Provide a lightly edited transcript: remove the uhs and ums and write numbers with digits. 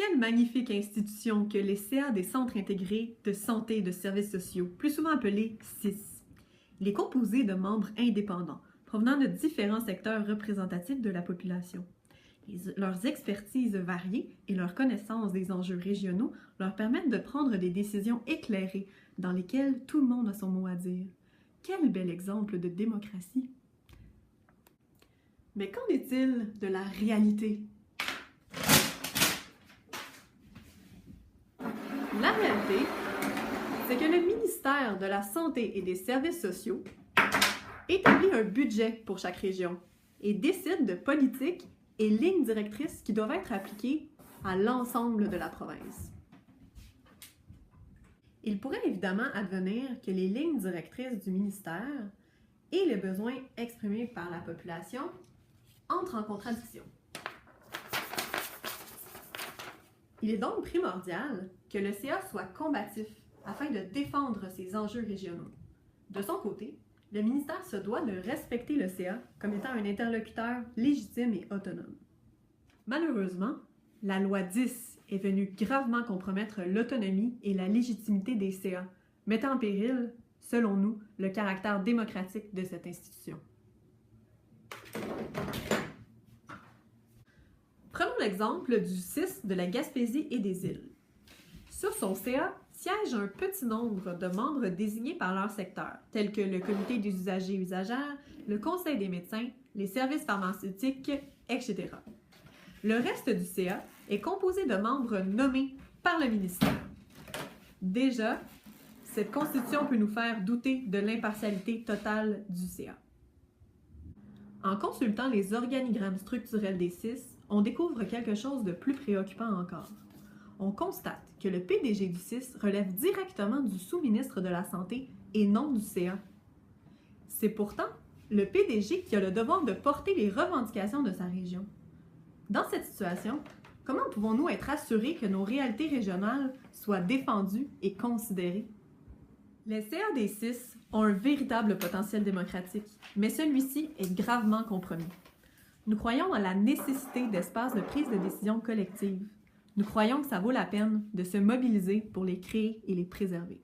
Quelle magnifique institution que les CA des Centres intégrés de santé et de services sociaux, plus souvent appelés CIS. Il est composé de membres indépendants, provenant de différents secteurs représentatifs de la population. Leurs expertises variées et leur connaissance des enjeux régionaux leur permettent de prendre des décisions éclairées dans lesquelles tout le monde a son mot à dire. Quel bel exemple de démocratie! Mais qu'en est-il de la réalité? La réalité, c'est que le ministère de la Santé et des Services sociaux établit un budget pour chaque région et décide de politiques et lignes directrices qui doivent être appliquées à l'ensemble de la province. Il pourrait évidemment advenir que les lignes directrices du ministère et les besoins exprimés par la population entrent en contradiction. Il est donc primordial que le CA soit combatif afin de défendre ses enjeux régionaux. De son côté, le ministère se doit de respecter le CA comme étant un interlocuteur légitime et autonome. Malheureusement, la loi 10 est venue gravement compromettre l'autonomie et la légitimité des CA, mettant en péril, selon nous, le caractère démocratique de cette institution. Prenons l'exemple du CIS de la Gaspésie et des Îles. Sur son CA siège un petit nombre de membres désignés par leur secteur, tels que le comité des usagers et usagères, le conseil des médecins, les services pharmaceutiques, etc. Le reste du CA est composé de membres nommés par le ministère. Déjà, cette constitution peut nous faire douter de l'impartialité totale du CA. En consultant les organigrammes structurels des CIS, on découvre quelque chose de plus préoccupant encore. On constate que le PDG du CIS relève directement du sous-ministre de la Santé et non du CA. C'est pourtant le PDG qui a le devoir de porter les revendications de sa région. Dans cette situation, comment pouvons-nous être assurés que nos réalités régionales soient défendues et considérées? Les CA des CIS ont un véritable potentiel démocratique, mais celui-ci est gravement compromis. Nous croyons à la nécessité d'espaces de prise de décision collective. Nous croyons que ça vaut la peine de se mobiliser pour les créer et les préserver.